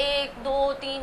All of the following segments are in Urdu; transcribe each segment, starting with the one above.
1, 2, 3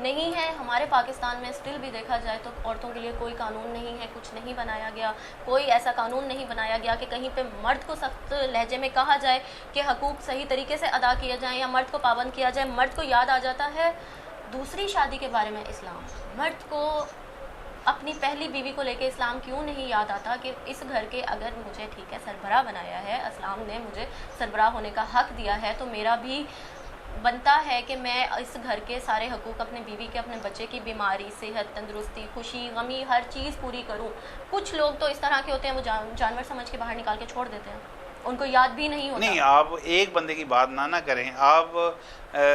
نہیں ہے. ہمارے پاکستان میں اسٹل بھی دیکھا جائے تو عورتوں کے لیے کوئی قانون نہیں ہے, کچھ نہیں بنایا گیا, کوئی ایسا قانون نہیں بنایا گیا کہ کہیں پہ مرد کو سخت لہجے میں کہا جائے کہ حقوق صحیح طریقے سے ادا کیے جائیں یا مرد کو پابند کیا جائے. مرد کو یاد آ جاتا ہے دوسری شادی کے بارے میں اسلام. مرد کو اپنی پہلی بیوی کو لے کے اسلام کیوں نہیں یاد آتا کہ اس گھر کے اگر مجھے ٹھیک ہے سربراہ بنایا ہے, اسلام نے مجھے سربراہ ہونے کا حق دیا ہے, تو میرا بھی بنتا ہے کہ میں اس گھر کے سارے حقوق اپنے بیوی کے, اپنے بچے کی بیماری, صحت, تندرستی, خوشی, غمی, ہر چیز پوری کروں. کچھ لوگ تو اس طرح کے ہوتے ہیں وہ جانور سمجھ کے باہر نکال کے چھوڑ دیتے ہیں, ان کو یاد بھی نہیں ہوتا. نہیں, آپ ایک بندے کی بات نہ کریں, آپ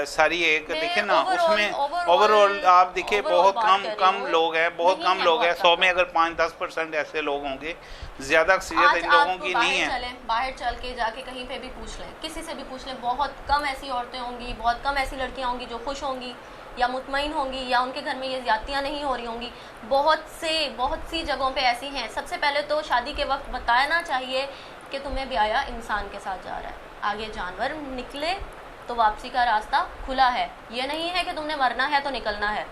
ساری ایک دیکھیں نا, اس میں اوور آل آپ دیکھیں بہت کم لوگ ہیں, بہت کم لوگ ہیں. 100 میں اگر 5-10% ایسے لوگ ہوں گے, زیادہ اکثریت ان لوگوں کی نہیں ہے. باہر چل کے جا کے کہیں پہ بھی پوچھ لیں, کسی سے بھی پوچھ لیں, بہت کم ایسی عورتیں ہوں گی, بہت کم ایسی لڑکیاں ہوں گی جو خوش ہوں گی یا مطمئن ہوں گی یا ان کے گھر میں یہ زیادتیاں نہیں ہو رہی ہوں گی. بہت سی جگہوں پہ ایسی ہیں. سب سے پہلے تو شادی کے وقت بتانا چاہیے کہ تمہیں بیایا انسان کے ساتھ جا رہا ہے, آگے جانور نکلے تو واپسی کا راستہ کھلا ہے. یہ نہیں ہے کہ تم نے مرنا ہے تو نکلنا ہے.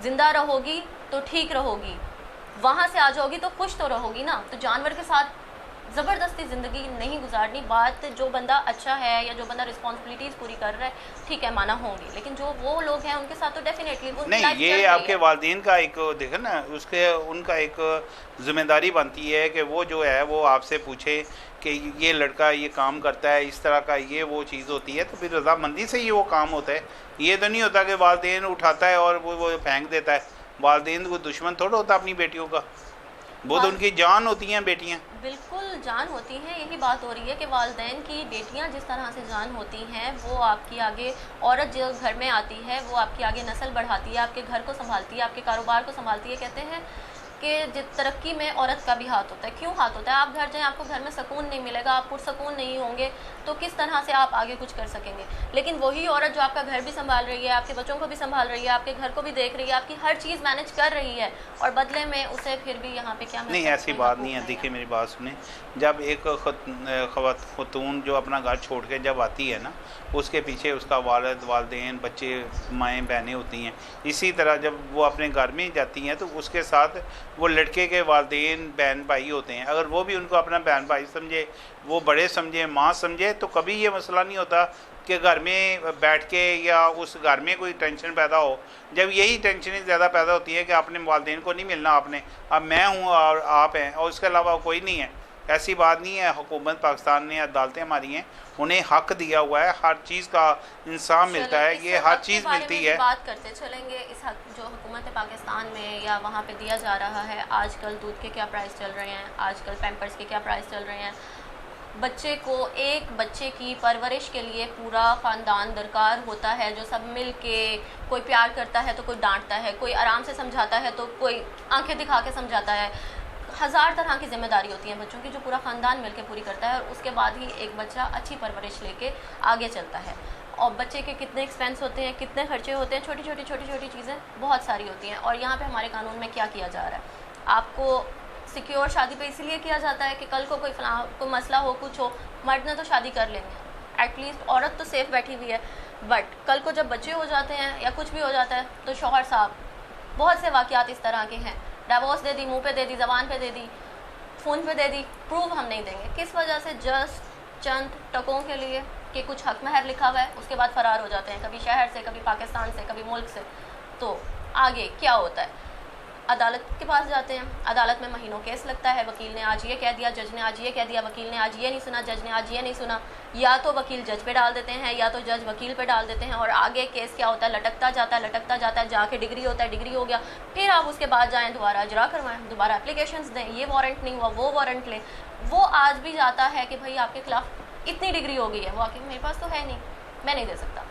زندہ رہو گی تو ٹھیک رہو گی, وہاں سے آ جاؤ گی تو خوش تو رہو گی نا. تو جانور کے ساتھ زبردستی زندگی نہیں گزارنی. بات جو بندہ اچھا ہے یا جو بندہ رسپانسبلٹیز پوری کر رہا ہے ٹھیک ہے مانا ہوں گی, لیکن جو وہ لوگ ہیں ان کے ساتھ تو ڈیفینیٹلی نہیں. یہ آپ کے والدین کا ایک دیکھیں نا, ان کا ایک ذمہ داری بنتی ہے کہ وہ جو ہے وہ آپ سے پوچھے کہ یہ لڑکا یہ کام کرتا ہے, اس طرح کا یہ وہ چیز ہوتی ہے, تو پھر رضامندی سے یہ وہ کام ہوتا ہے. یہ تو نہیں ہوتا کہ والدین اٹھاتا ہے اور وہ پھینک دیتا ہے. والدین کو دشمن تھوڑا ہوتا اپنی بیٹیوں کا, وہ تو ان کی جان ہوتی ہیں بیٹیاں. بالکل جان ہوتی ہیں. یہی بات ہو رہی ہے کہ والدین کی بیٹیاں جس طرح سے جان ہوتی ہیں, وہ آپ کی آگے عورت جو گھر میں آتی ہے وہ آپ کی آگے نسل بڑھاتی ہے, آپ کے گھر کو سنبھالتی ہے, آپ کے کاروبار کو سنبھالتی ہے. کہتے ہیں کہ ترقی میں عورت کا بھی ہاتھ ہوتا ہے. کیوں ہاتھ ہوتا ہے؟ آپ گھر جائیں, آپ کو گھر میں سکون نہیں ملے گا, آپ پرسکون نہیں ہوں گے, تو کس طرح سے آپ آگے کچھ کر سکیں گے؟ لیکن وہی عورت جو آپ کا گھر بھی سنبھال رہی ہے, آپ کے بچوں کو بھی سنبھال رہی ہے, آپ کے گھر کو بھی دیکھ رہی ہے, آپ کی ہر چیز مینیج کر رہی ہے, اور بدلے میں اسے پھر بھی یہاں پہ کیا نہیں, ایسی بات نہیں ہے. دیکھیے میری بات سنیں, جب ایک خاتون جو اپنا گھر چھوڑ کے جب آتی ہے نا, اس کے پیچھے اس کا والد, والدین, بچے, مائیں, بہنیں ہوتی ہیں. اسی طرح جب وہ اپنے گھر میں جاتی ہیں تو اس کے ساتھ وہ لڑکے کے والدین, بہن بھائی ہوتے ہیں. اگر وہ بھی ان کو اپنا بہن بھائی سمجھے, وہ بڑے سمجھے, ماں سمجھے, تو کبھی یہ مسئلہ نہیں ہوتا کہ گھر میں بیٹھ کے یا اس گھر میں کوئی ٹینشن پیدا ہو. جب یہی ٹینشنیں زیادہ پیدا ہوتی ہے کہ اپنے والدین کو نہیں ملنا, آپ نے, اب میں ہوں اور آپ ہیں اور اس کے علاوہ کوئی نہیں ہے, ایسی بات نہیں ہے. حکومت پاکستان نے عدالتیں ہماری ہیں, انہیں حق دیا ہوا ہے, ہر چیز کا انصاف ملتا ہے, یہ ہر چیز ملتی ہے. بات کرتے چلیں گے اس حق جو حکومت پاکستان میں یا وہاں پہ دیا جا رہا ہے. آج کل دودھ کے کیا پرائس چل رہے ہیں, آج کل پیمپرس کے کیا پرائس چل رہے ہیں. بچے کو, ایک بچے کی پرورش کے لیے پورا خاندان درکار ہوتا ہے, جو سب مل کے, کوئی پیار کرتا ہے تو کوئی ڈانٹتا ہے, کوئی آرام سے سمجھاتا ہے تو کوئی آنکھیں دکھا کے سمجھاتا ہے. 1000 طرح کی ذمہ داری ہوتی ہیں بچوں کی, جو پورا خاندان مل کے پوری کرتا ہے, اور اس کے بعد ہی ایک بچہ اچھی پرورش لے کے آگے چلتا ہے. اور بچے کے کتنے ایکسپینس ہوتے ہیں, کتنے خرچے ہوتے ہیں, چھوٹی چھوٹی چیزیں بہت ساری ہوتی ہیں. اور یہاں پہ ہمارے قانون میں کیا کیا جا رہا ہے, آپ کو سیکیور شادی پہ اسی لیے کیا جاتا ہے کہ کل کو کوئی مسئلہ ہو, کچھ ہو, مرد نے تو شادی کر لیں گے, ایٹ لیسٹ عورت تو سیف بیٹھی ہوئی ہے, بٹ کل کو جب بچے ہو جاتے ہیں یا کچھ بھی ہو جاتا ہے تو شوہر صاحب, بہت سے واقعات اس طرح کے ہیں, ڈیورس دے دی, منہ پہ دے دی, زبان پہ دے دی, فون پہ دے دی, پروف ہم نہیں دیں گے. کس وجہ سے؟ جسٹ چند ٹکوں کے لیے کہ کچھ حق مہر لکھا ہوا ہے, اس کے بعد فرار ہو جاتے ہیں, کبھی شہر سے, کبھی پاکستان سے, کبھی ملک سے. تو آگے کیا ہوتا ہے؟ عدالت کے پاس جاتے ہیں, عدالت میں مہینوں کیس لگتا ہے, وکیل نے آج یہ کہہ دیا, جج نے آج یہ کہہ دیا, وکیل نے آج یہ نہیں سنا, جج نے آج یہ نہیں سنا, یا تو وکیل جج پہ ڈال دیتے ہیں یا تو جج وکیل پہ ڈال دیتے ہیں, اور آگے کیس کیا ہوتا ہے, لٹکتا جاتا ہے, جا کے ڈگری ہوتا ہے, ڈگری ہو گیا, پھر آپ اس کے بعد جائیں, دوبارہ اجرا کروائیں, دوبارہ اپلیکیشنز دیں, یہ وارنٹ نہیں ہوا, وہ وارنٹ لیں. وہ آج بھی جاتا ہے کہ بھائی آپ کے خلاف اتنی ڈگری ہو گئی ہے, وہ آ کے میرے پاس تو ہے نہیں, میں نہیں دے سکتا.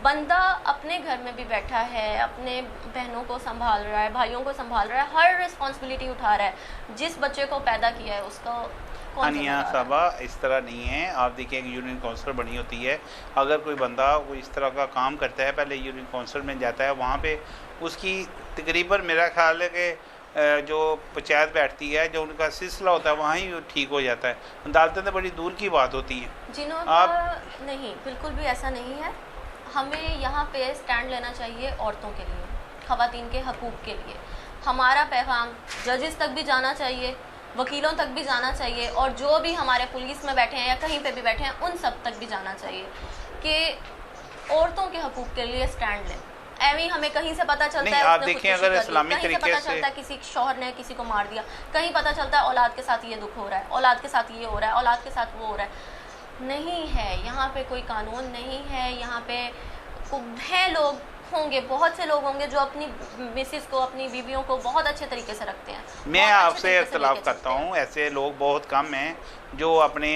بندہ اپنے گھر میں بھی بیٹھا ہے, اپنے بہنوں کو سنبھال رہا ہے, بھائیوں کو سنبھال رہا ہے, ہر رسپانسبلٹی اٹھا رہا ہے. جس بچے کو پیدا کیا ہے اس کو انیا صاحبہ اس طرح نہیں ہے. آپ دیکھیں ایک یونین کونسلر بنی ہوتی ہے, اگر کوئی بندہ وہ اس طرح کا کام کرتا ہے, پہلے یونین کونسلر میں جاتا ہے, وہاں پہ اس کی تقریباً میرا خیال ہے کہ جو پنچایت بیٹھتی ہے, جو ان کا سلسلہ ہوتا ہے, وہاں ہی ٹھیک ہو جاتا ہے. عدالتیں تو بڑی دور کی بات ہوتی ہیں. جنہوں کا نہیں, بالکل بھی ایسا نہیں ہے. ہمیں یہاں پہ سٹینڈ لینا چاہیے عورتوں کے لیے، خواتین کے حقوق کے لیے. ہمارا پیغام ججز تک بھی جانا چاہیے، وکیلوں تک بھی جانا چاہیے، اور جو بھی ہمارے پولیس میں بیٹھے ہیں یا کہیں پہ بھی بیٹھے ہیں ان سب تک بھی جانا چاہیے کہ عورتوں کے حقوق کے لیے سٹینڈ لیں. ایویں ہمیں کہیں سے پتہ چلتا ہے آپ دیکھیں اگر اسلامی طریقے سے پتہ چلتا ہے کسی شوہر نے کسی کو مار دیا، کہیں پتہ چلتا ہے اولاد کے ساتھ یہ دکھ ہو رہا ہے، اولاد کے ساتھ یہ ہو رہا ہے، اولاد کے ساتھ وہ ہو رہا ہے. نہیں ہے یہاں پہ کوئی قانون نہیں ہے. یہاں پہ ہیں لوگ، ہوں گے بہت سے لوگ ہوں گے جو اپنی مسز کو، اپنی بیویوں کو بہت اچھے طریقے سے رکھتے ہیں. میں آپ سے اختلاف کرتا ہوں، ایسے لوگ بہت کم ہیں جو اپنے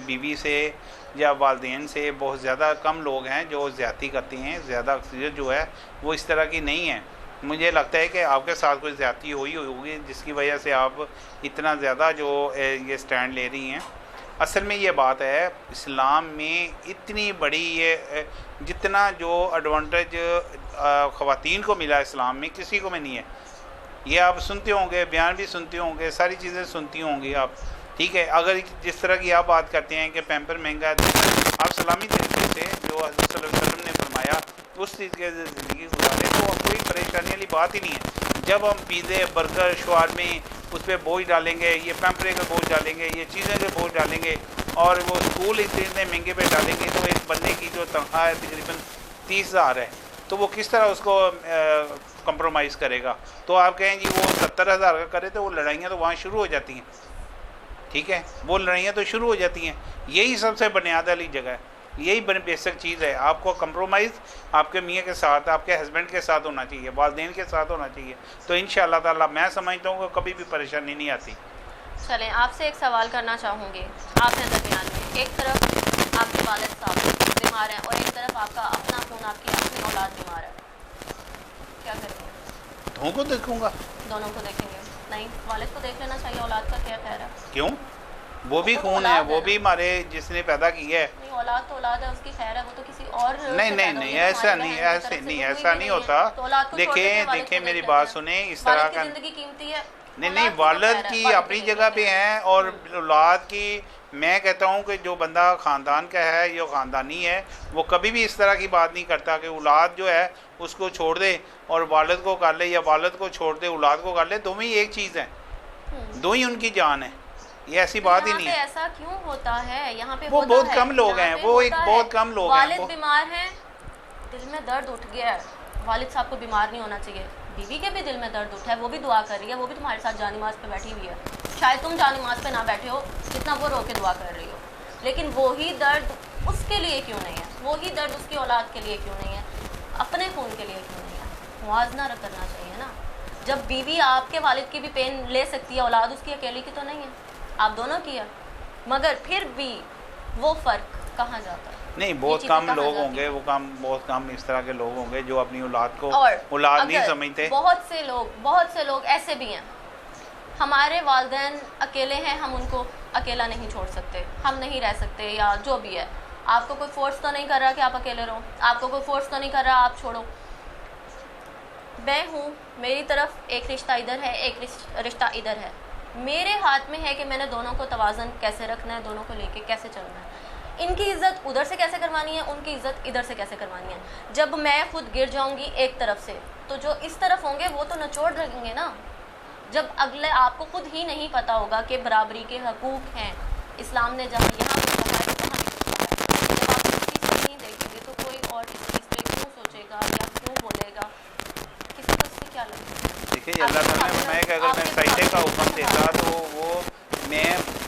بیوی سے یا والدین سے، بہت زیادہ کم لوگ ہیں جو زیادتی کرتے ہیں. زیادہ اکثریت جو ہے وہ اس طرح کی نہیں ہے. مجھے لگتا ہے کہ آپ کے ساتھ کوئی زیادتی ہوئی ہوگی جس کی وجہ سے آپ اتنا زیادہ جو یہ سٹینڈ لے رہی ہیں. اصل میں یہ بات ہے اسلام میں اتنی بڑی یہ جتنا جو ایڈوانٹیج خواتین کو ملا اسلام میں کسی کو میں نہیں ہے. یہ آپ سنتے ہوں گے، بیان بھی سنتے ہوں گے، ساری چیزیں سنتی ہوں گی آپ، ٹھیک ہے. اگر جس طرح کی آپ بات کرتے ہیں کہ پیمپر مہنگا ہے، آپ اسلامی طریقے سے جو حضرت صلی اللہ علیہ وسلم نے فرمایا اس چیز کے زندگی گزارے تو کوئی پریشانی والی بات ہی نہیں ہے. جب ہم پیزے، برگر، شوارمے اس پہ بوجھ ڈالیں گے، یہ پیمپرے کا بوجھ ڈالیں گے، یہ چیزیں کے بوجھ ڈالیں گے، اور وہ اسکول اتنے مہنگے پہ ڈالیں گے، تو ایک بندے کی جو تنخواہ ہے تقریباً 30,000 ہے، تو وہ کس طرح اس کو کمپرومائز کرے گا. تو آپ کہیں جی وہ 70,000 کا کرے تو وہ لڑائیاں تو وہاں شروع ہو جاتی ہیں. ٹھیک ہے، وہ لڑائیاں تو شروع ہو جاتی ہیں. یہی سب سے بنیاد والی جگہ ہے، یہی بیسک چیز ہے. آپ کو کمپرومائز آپ کے میاں کے ساتھ، آپ کے ہسبینڈ کے ساتھ ہونا چاہیے، والدین کے ساتھ ہونا چاہیے. تو انشاءاللہ تعالیٰ میں سمجھتا ہوں کہ کبھی بھی پریشانی نہیں آتی. چلیں آپ سے ایک سوال کرنا چاہوں گی. آپ نے درمیان میں ایک طرف آپ کے والد صاحب بیمار ہیں اور ایک طرف آپ کا اپنا خون، آپ کی اپنی اولاد بیمار ہے، کیا کریں گے؟ دونوں کو دیکھوں گا. دونوں کو دیکھیں گے؟ نہیں، والد کو دیکھ لینا چاہیے، اولاد کا کیا خیر ہے؟ کیوں؟ وہ بھی خون ہے، وہ بھی ہمارے جس نے پیدا کی ہے. نہیں، اولاد تو اولاد ہے، اس کی خیر ہے، وہ تو کسی اور نہیں ایسا نہیں ہوتا. دیکھیں میری بات سنیں، اس طرح کا زندگی قیمتی ہے. نہیں والد کی اپنی جگہ پہ ہیں، اور اولاد کی میں کہتا ہوں کہ جو بندہ خاندان کا ہے یا خاندانی ہے وہ کبھی بھی اس طرح کی بات نہیں کرتا کہ اولاد جو ہے اس کو چھوڑ دے اور والد کو کر لے، یا والد کو چھوڑ دے اولاد کو کر لے. دونوں ہی ایک چیز ہیں، دو ہی ان کی جان ہے. یہ ایسی بات ہی نہیں ہے. ایسا کیوں ہوتا ہے؟ یہاں پہ وہ بہت کم لوگ ہیں، وہ ایک بہت کم لوگ ہیں. والد بیمار ہیں، دل میں درد اٹھ گیا ہے، والد صاحب کو بیمار نہیں ہونا چاہیے. بیوی کے بھی دل میں درد اٹھا ہے، وہ بھی دعا کر رہی ہے، وہ بھی تمہارے ساتھ جان نماز پہ بیٹھی ہوئی ہے. شاید تم جان نماز پہ نہ بیٹھے ہو جتنا وہ رو کے دعا کر رہی ہو، لیکن وہی درد اس کے لیے کیوں نہیں ہے؟ وہی درد اس کی اولاد کے لیے کیوں نہیں ہے؟ اپنے خون کے لیے کیوں نہیں ہے؟ موازنہ کرنا چاہیے نا. جب بیوی آپ کے والد کی بھی پین لے سکتی ہے، اولاد اس کی اکیلی کی تو نہیں ہے، آپ دونوں کی ہے. مگر پھر بھی وہ فرق کہاں جاتا ہے؟ نہیں، بہت کم لوگ ہوں گے، وہ بہت کم اس طرح کے لوگ ہوں گے جو اپنی اولاد کو اولاد نہیں سمجھتے. بہت سے لوگ ایسے بھی ہیں، ہمارے والدین اکیلے ہیں، ہم ان کو اکیلا نہیں چھوڑ سکتے، ہم نہیں رہ سکتے، یا جو بھی ہے. آپ کو کوئی فورس تو نہیں کر رہا کہ آپ اکیلے رہو، آپ کو کوئی فورس تو نہیں کر رہا آپ چھوڑو. میں ہوں، میری طرف ایک رشتہ ادھر ہے، ایک رشتہ ادھر ہے. میرے ہاتھ میں ہے کہ میں نے دونوں کو توازن کیسے رکھنا ہے، دونوں کو لے کے کیسے چلنا ہے. ان کی عزت ادھر سے کیسے کروانی ہے، ان کی عزت ادھر سے کیسے کروانی ہے. جب میں خود گر جاؤں گی ایک طرف سے تو جو اس طرف ہوں گے وہ تو نچوڑ رہیں گے نا. جب اگلے آپ کو خود ہی نہیں پتہ ہوگا کہ برابری کے حقوق ہیں، اسلام نے جہاں یہاں بھی کہا ہے وہاں بھی کہا ہے. جب آپ اس چیز کو نہیں دیکھیں گے تو کوئی اور اس چیز پہ کیوں سوچے گا یا کیوں بولے گا؟ کسی کو اس سے کیا لگے گا؟ دیکھیے اللہ تعالیٰ نے فرمایا کہ اگر میں سجدے کا حکم دیتا تو وہ میں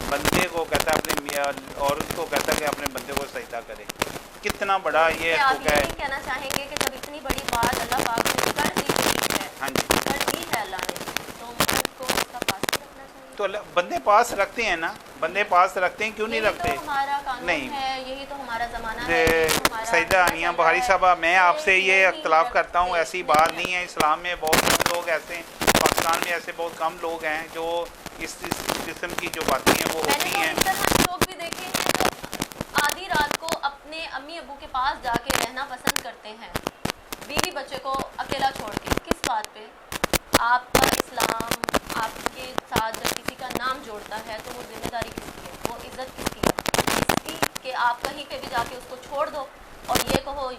بندے کو کہتا اپنے عورت کو کہتا کہ اپنے بندے کو سجدہ کرے. کتنا بڑا یہ حقوق ہے. آپ یہ کہنا چاہیں گے کہ جب اتنی بڑی بات اللہ پاک نے کر دی ہے، ہاں جی کر دی ہے اللہ نے، تو مرد کو اس کا پاس رکھنا چاہیے. تو بندے پاس رکھتے ہیں نا، بندے پاس رکھتے ہیں، کیوں نہیں رکھتے؟ یہی تو ہمارا قانون ہے، یہی تو ہمارا زمانہ ہے. سیدہ انیہ بہاری صاحبہ، میں آپ سے یہ اختلاف کرتا ہوں، ایسی بات نہیں ہے. اسلام میں بہت کم لوگ ایسے ہیں، پاکستان میں ایسے بہت کم لوگ ہیں جو اس قسم کی جو باتیں ہیں وہ ہوتی ہیں. میں نے اس طرح کے لوگ بھی دیکھے ہیں جو آدھی رات کو اپنے امی ابو کے پاس جا کے رہنا پسند کرتے ہیں، بیوی بچے کو اکیلا چھوڑ کے. کس بات پہ؟ آپ کا اسلام آپ کے ساتھ جب کسی کا نام جوڑتا ہے تو وہ ذمہ داری کس کی ہے، وہ عزت کس کی ہے؟ اس کی کہ آپ کہیں پہ بھی جا کے اس کو چھوڑ دو اور یہ کہو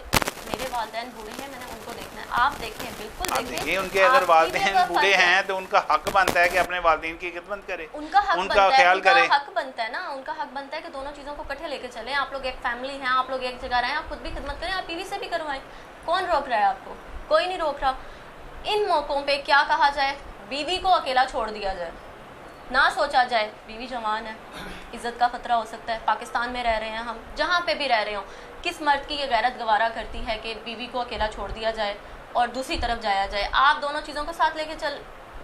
میرے والدین بوڑھے ہیں میں نے ان کو دیکھنا ہے. آپ دیکھیں, بالکل دیکھیں ان کے اگر والدین بوڑھے ہیں تو ان کا حق بنتا ہے کہ اپنے والدین کی خدمت کرے, ان کا حق ان کا خیال کرے. ان کا حق بنتا ہے نا, ان کا حق بنتا ہے کہ دونوں چیزوں کو اکٹھے لے کے چلیں. آپ لوگ ایک فیملی ہیں, آپ لوگ ایک جگہ رہیں, آپ خود بھی خدمت کریں, آپ بیوی سے بھی کروائیں. کون روک رہا ہے آپ کو؟ کوئی نہیں روک رہا. ان موقعوں پہ کیا کہا جائے, بیوی کو اکیلا چھوڑ دیا جائے, نہ سوچا جائے بیوی جوان ہے, عزت کا خطرہ ہو سکتا ہے. پاکستان میں رہ رہے ہیں ہم, جہاں پہ بھی رہ رہے ہوں, کس مرد کی یہ غیرت گوارا کرتی ہے کہ بیوی کو اکیلا چھوڑ دیا جائے اور دوسری طرف جایا جائے؟ آپ دونوں چیزوں کو ساتھ لے کے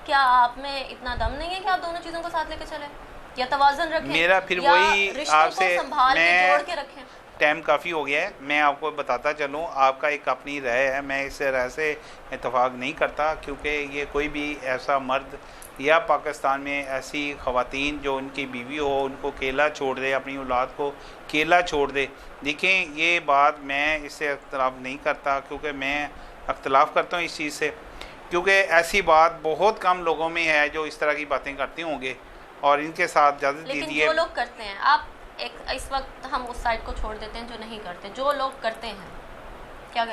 کیا آپ میں اتنا دم نہیں ہے کہ آپ دونوں چیزوں کو ساتھ لے کے چلیں, یا توازن رکھیں, میرا پھر وہی آپ سے سنبھال کے جوڑ کے رکھیں. ٹائم کافی ہو گیا ہے, میں آپ کو بتاتا چلوں, آپ کا ایک اپنی رائے ہے, میں اس رائے سے اتفاق نہیں کرتا, کیونکہ یہ کوئی بھی ایسا مرد یا پاکستان میں ایسی خواتین جو ان کی بیوی ہو ان کو اکیلا چھوڑ دے, اپنی اولاد کو اکیلا چھوڑ دے. دیکھیں یہ بات میں اس سے اختلاف نہیں کرتا, کیونکہ میں اختلاف کرتا ہوں اس چیز سے, کیونکہ ایسی بات بہت کم لوگوں میں ہے جو اس طرح کی باتیں کرتے ہوں گے, اور ان کے ساتھ اجازت لیکن دیجیے. جو لوگ کرتے ہیں, آپ اس وقت ہم اس سائڈ کو چھوڑ دیتے ہیں جو نہیں کرتے, جو لوگ کرتے ہیں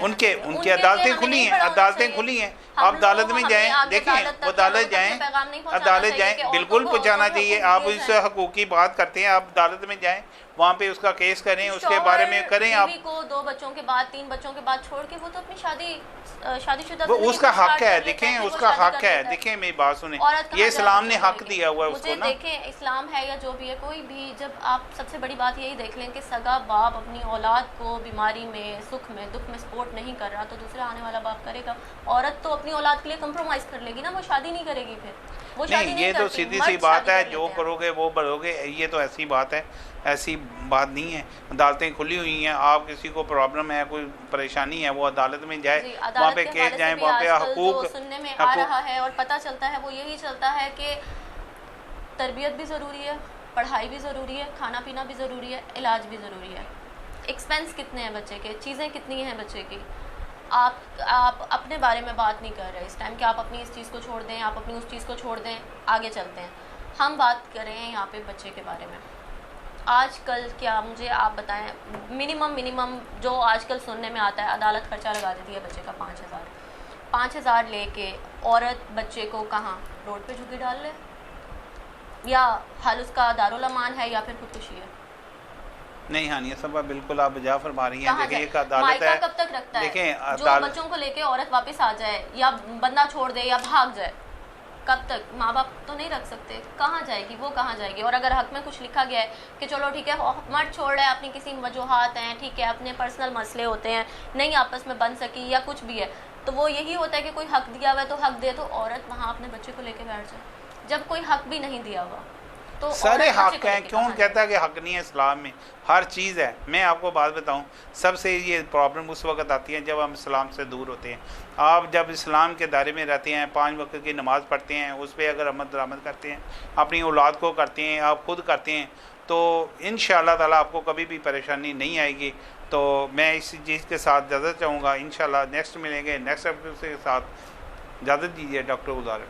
ان کی عدالتیں کھلی ہیں, عدالتیں کھلی ہیں, آپ عدالت میں جائیں, دیکھیں عدالت جائیں, عدالت جائیں, بالکل پہنچانا چاہیے. آپ اس حقوق کی بات کرتے ہیں, آپ عدالت میں جائیں, وہاں پہ اس کا کیس کریں, اس کے بارے میں کریں. آپ کو 2 بچوں کے بعد 3 بچوں کے بعد چھوڑ کے وہ تو اپنی شادی شدہ اس کا حق ہے. دیکھیں اس کا حق ہے, دیکھیں میری بات سنیں, یہ اسلام نے حق دیا ہوا ہے اس کو نا. دیکھیں اسلام ہے یا جو بھی ہے کوئی بھی, جب آپ سب سے بڑی بات یہی دیکھ لیں کہ سگا باپ اپنی اولاد کو بیماری میں, سکھ میں, دکھ میں سپورٹ نہیں کر رہا, تو دوسرا آنے والا باپ کرے گا. عورت تو اپنی اولاد کے لیے کمپرومائز کر لے گی نا, وہ شادی نہیں کرے گی پھر, وہ شادی نہیں. یہ تو سیدھی سی بات ہے, جو کرو گے وہ بڑھو گے, یہ تو ایسی بات ہے, ایسی بات نہیں ہے. عدالتیں کھلی ہوئی ہیں, آپ کسی کو پرابلم ہے, کوئی پریشانی ہے, وہ عدالت میں جائے, وہاں پہ کیس جائیں, وہاں پہ حقوق سننے میں آ رہا ہے اور پتہ چلتا ہے وہ یہی چلتا ہے کہ تربیت بھی ضروری ہے, پڑھائی بھی ضروری ہے, کھانا پینا بھی ضروری ہے, علاج بھی ضروری ہے. ایکسپینس کتنے ہیں بچے کے, چیزیں کتنی ہیں بچے کی. آپ اپنے بارے میں بات نہیں کر رہے اس ٹائم کہ آپ اپنی اس چیز کو چھوڑ دیں, آپ اپنی اس چیز کو چھوڑ دیں, آگے چلتے ہیں. ہم بات کر رہے ہیں یہاں پہ بچے کے بارے میں. آج کل کیا مجھے آپ بتائیں, منیمم جو آج کل سننے میں آتا ہے, عدالت خرچہ لگا دیتی ہے بچے کا 5,000 لے کے عورت بچے کو کہاں روڈ پہ جھگی ڈال لے, یا حال اس کا دارالامان ہے یا پھر خودکشی ہے. نہیں ہانیہ صاحبہ, بالکل آپ بجا فرما رہی ہیں. دیکھیں ایک عدالت ہے, کب تک رکھتا ہے, دیکھیں جو بچوں کو لے کے عورت واپس آ جائے یا بندہ چھوڑ دے یا بھاگ جائے, کب تک؟ ماں باپ تو نہیں رکھ سکتے, کہاں جائے گی وہ, کہاں جائے گی. اور اگر حق میں کچھ لکھا گیا ہے کہ چلو ٹھیک ہے مرد چھوڑ رہا ہے, اپنی کسی وجوہات ہیں, ٹھیک ہے, اپنے پرسنل مسئلے ہوتے ہیں, نہیں آپس میں بن سکی یا کچھ بھی ہے, تو وہ یہی ہوتا ہے کہ کوئی حق دیا ہوا ہے تو حق دے, تو عورت وہاں اپنے بچے کو لے کے بیٹھ جائے. جب کوئی حق بھی نہیں دیا ہوا تو سارے حق ہیں, کیوں کہتا ہے کہ حق نہیں ہے؟ اسلام میں ہر چیز ہے. میں آپ کو بات بتاؤں, سب سے یہ پرابلم اس وقت آتی ہے جب ہم اسلام سے دور ہوتے ہیں. آپ جب اسلام کے دائرے میں رہتے ہیں, 5 وقت کی نماز پڑھتے ہیں, اس پہ اگر عمل درآمد کرتے ہیں, اپنی اولاد کو کرتے ہیں, آپ خود کرتے ہیں, تو انشاءاللہ تعالیٰ آپ کو کبھی بھی پریشانی نہیں آئے گی. تو میں اس چیز کے ساتھ اجازت چاہوں گا. انشاءاللہ نیکسٹ ملیں گے نیکسٹ ایپیسوڈ کے ساتھ. اجازت دیجیے, ڈاکٹر گلزار.